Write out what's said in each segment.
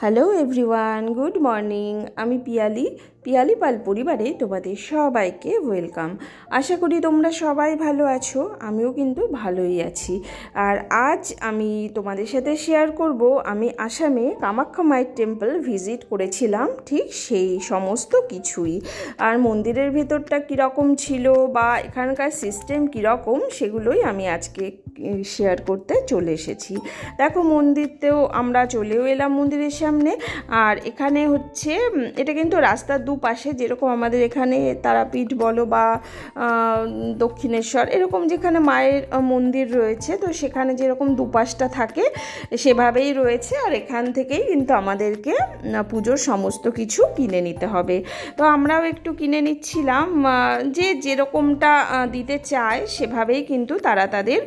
Hello everyone, good morning. আমি পিয়ালি পাল পরিবারে তোমাদের সবাইকে ওয়েলকাম। আশা করি তোমরা সবাই ভালো আছো, আমিও কিন্তু ভালোই আছি। আর আজ আমি তোমাদের সাথে শেয়ার করব আমি আসামে কামাখ্যা মায়ের টেম্পল ভিজিট করেছিলাম, ঠিক সেই সমস্ত কিছুই। আর মন্দিরের ভেতরটা কীরকম ছিল বা এখানকার সিস্টেম কীরকম, সেগুলোই আমি আজকে শেয়ার করতে চলে এসেছি। দেখো, মন্দিরতেও আমরা চলেও এলাম মন্দিরের সামনে। আর এখানে হচ্ছে এটা কিন্তু রাস্তার দুপাশে, যেরকম আমাদের এখানে তারাপীঠ বলো বা দক্ষিণেশ্বর, এরকম যেখানে মায়ের মন্দির রয়েছে, তো সেখানে যেরকম দুপাশটা থাকে সেভাবেই রয়েছে। আর এখান থেকেই কিন্তু আমাদেরকে পুজোর সমস্ত কিছু কিনে নিতে হবে। তো আমরাও একটু কিনে নিচ্ছিলাম, যে যেরকমটা দিতে চায় সেভাবেই কিন্তু তারা তাদের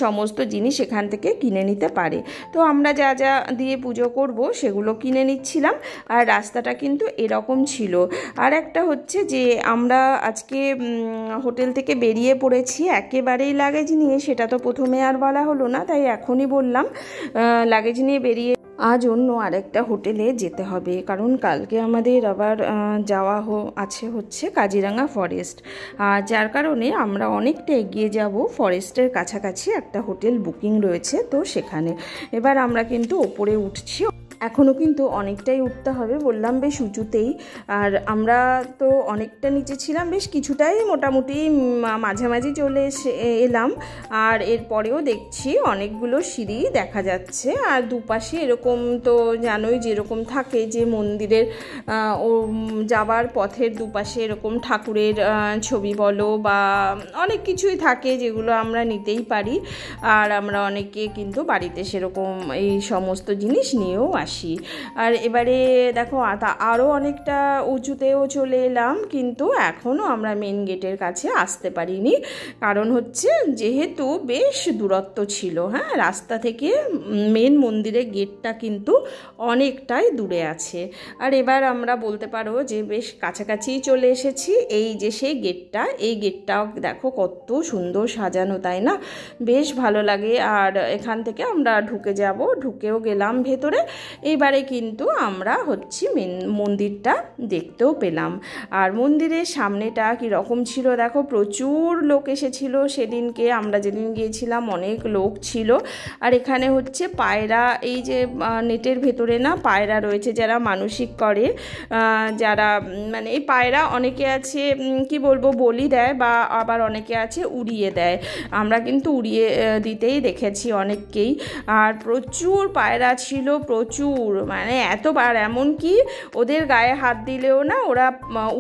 সমস্ত জিনিস এখান থেকে কিনে নিতে পারে। তো আমরা যা যা দিয়ে পুজো করব সেগুলো কিনে নিচ্ছিলাম। আর রাস্তাটা কিন্তু এরকম ছিল। আর একটা হচ্ছে যে আমরা আজকে হোটেল থেকে বেরিয়ে পড়েছি একেবারেই লাগেজ নিয়ে, সেটা তো প্রথমে আর বলা হলো না, তাই এখনই বললাম। লাগেজ নিয়ে বেরিয়ে আজ অন্য আরেকটা হোটেলে যেতে হবে, কারণ কালকে আমাদের আবার যাওয়া আছে হচ্ছে কাজিরাঙা ফরেস্ট। আর যার কারণে আমরা অনেকটা এগিয়ে যাব, ফরেস্টের কাছাকাছি একটা হোটেল বুকিং রয়েছে, তো সেখানে এবার আমরা কিন্তু ওপরে উঠছি। এখনও কিন্তু অনেকটাই উঠতে হবে, বললাম বেশ উঁচুতেই। আর আমরা তো অনেকটা নিচে ছিলাম, বেশ কিছুটাই মোটামুটি মাঝামাঝি চলে এলাম। আর এরপরেও দেখছি অনেকগুলো সিঁড়ি দেখা যাচ্ছে। আর দুপাশে এরকম তো জানোই যেরকম থাকে, যে মন্দিরের যাবার পথের দুপাশে এরকম ঠাকুরের ছবি বলো বা অনেক কিছুই থাকে, যেগুলো আমরা নিতেই পারি। আর আমরা অনেকে কিন্তু বাড়িতে সেরকম এই সমস্ত জিনিস নিয়েও আসি। আর এবারে দেখো, আরও অনেকটা উঁচুতেও চলে এলাম, কিন্তু এখনও আমরা মেন গেটের কাছে আসতে পারিনি, কারণ হচ্ছে যেহেতু বেশ দূরত্ব ছিল। হ্যাঁ, রাস্তা থেকে মেন মন্দিরের গেটটা কিন্তু অনেকটাই দূরে আছে। আর এবার আমরা বলতে পারো যে বেশ কাছাকাছিই চলে এসেছি। এই যে সেই গেটটা, এই গেটটাও দেখো কত সুন্দর সাজানো, তাই না? বেশ ভালো লাগে। আর এখান থেকে আমরা ঢুকেও গেলাম ভেতরে। এইবারে কিন্তু আমরা হচ্ছে মন্দিরটা দেখতেও পেলাম। আর মন্দিরের সামনেটা কীরকম ছিল দেখো, প্রচুর লোক এসেছিল সেদিনকে, আমরা যেদিন গিয়েছিলাম অনেক লোক ছিল। আর এখানে হচ্ছে পায়রা, এই যে নেটের ভেতরে না পায়রা রয়েছে, যারা মানসিক করে, যারা মানে এই পায়রা অনেকে আছে কি বলবো বলি দেয়, বা আবার অনেকে আছে উড়িয়ে দেয়। আমরা কিন্তু উড়িয়ে দিতেই দেখেছি অনেককেই। আর প্রচুর পায়রা ছিল, প্রচুর, মানে এতবার, এমনকি ওদের গায়ে হাত দিলেও না ওরা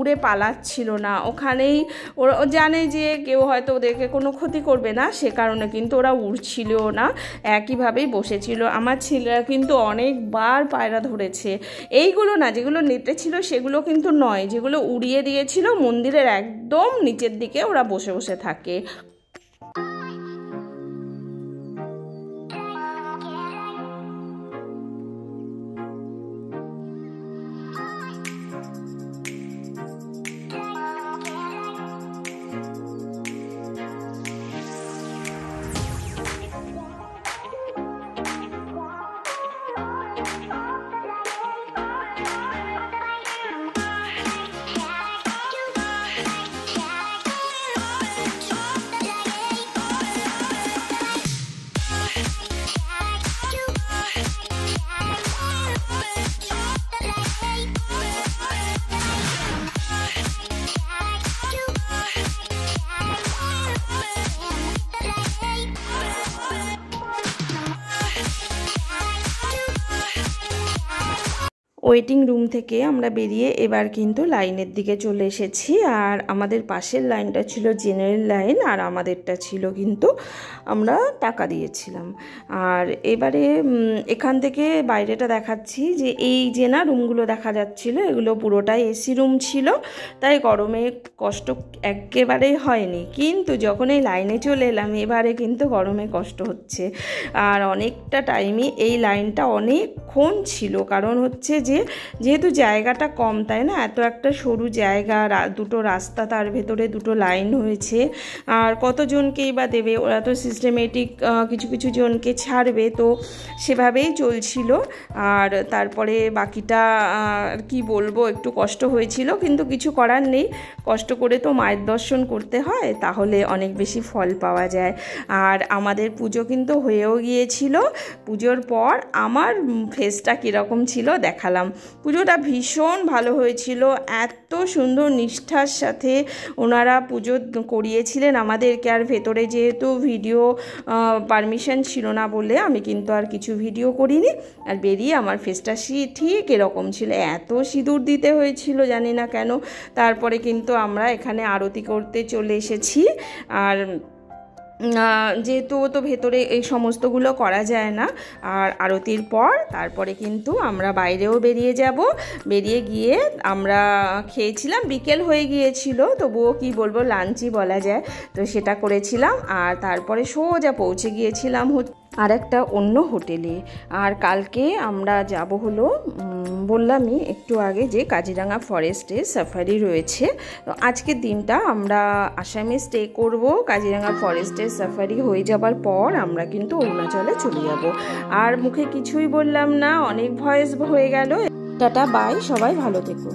উড়ে পালাচ্ছিল না। ওখানেই ওরা জানে যে কেউ হয়তো ওদেরকে কোনো ক্ষতি করবে না, সে কারণে কিন্তু ওরা উড়ছিলও না, একইভাবেই বসেছিল। আমার ছেলেরা কিন্তু অনেকবার পায়রা ধরেছে। এইগুলো না, যেগুলো নেটে ছিল সেগুলো কিন্তু নয়, যেগুলো উড়িয়ে দিয়েছিল মন্দিরের একদম নিচের দিকে ওরা বসে বসে থাকে। ওয়েটিং রুম থেকে আমরা বেরিয়ে এবার কিন্তু লাইনের দিকে চলে এসেছি। আর আমাদের পাশের লাইনটা ছিল জেনারেল লাইন, আর আমাদেরটা ছিল কিন্তু আমরা টাকা দিয়েছিলাম। আর এবারে এখান থেকে বাইরেটা দেখাচ্ছি, যে এই যে না রুমগুলো দেখা যাচ্ছিল, এগুলো পুরোটাই এসি রুম ছিল, তাই গরমে কষ্ট একেবারেই হয়নি। কিন্তু যখন এই লাইনে চলে এলাম, এবারে কিন্তু গরমে কষ্ট হচ্ছে। আর অনেকটা টাইমই এই লাইনটা অনেকক্ষণ ছিল, কারণ হচ্ছে যেহেতু জায়গাটা কম, তাই না, এত একটা সরু জায়গা, দুটো রাস্তা, তার ভেতরে দুটো লাইন হয়েছে, আর কতজনকেই বা দেবে, ওরা তো সিস্টেমেটিক কিছু কিছু জনকে ছাড়বে, তো সেভাবেই চলছিল। আর তারপরে বাকিটা কি বলবো, একটু কষ্ট হয়েছিল, কিন্তু কিছু করার নেই, কষ্ট করে তো মায়ের দর্শন করতে হয়, তাহলে অনেক বেশি ফল পাওয়া যায়। আর আমাদের পুজো কিন্তু হয়েও গিয়েছিল। পুজোর পর আমার ফেসটা কীরকম ছিল দেখালাম। পুজোটা ভীষণ ভালো হয়েছিল, এত সুন্দর নিষ্ঠার সাথে ওনারা পুজো করিয়েছিলেন আমাদেরকে। আর ভেতরে যেহেতু ভিডিও পারমিশন ছিল না বলে আমি কিন্তু আর কিছু ভিডিও করিনি। আর বেরিয়ে আমার ফেসটা ঠিক এরকম ছিল, এত সিঁদুর দিতে হয়েছিল জানি না কেন। তারপরে কিন্তু আমরা এখানে আরতি করতে চলে এসেছি। আর যেহেতু তো ভেতরে এই সমস্তগুলো করা যায় না। আর আরতির পর তারপরে কিন্তু আমরা বাইরেও বেরিয়ে যাব। বেরিয়ে গিয়ে আমরা খেয়েছিলাম, বিকেল হয়ে গিয়েছিল, তবুও কি বলবো, লাঞ্চই বলা যায়, তো সেটা করেছিলাম। আর তারপরে সোজা পৌঁছে গিয়েছিলাম আর একটা অন্য হোটেলে। আর কালকে আমরা যাব হলো, বললামই একটু আগে যে কাজিরাঙা ফরেস্টে সাফারি রয়েছে। তো আজকের দিনটা আমরা আসামে স্টে করব। কাজিরাঙা ফরেস্টের সাফারি হয়ে যাবার পর আমরা কিন্তু অরুণাচলে চলে যাব। আর মুখে কিছুই বললাম না, অনেক ভয়েস হয়ে গেল। টাটা বাই, সবাই ভালো থেকো।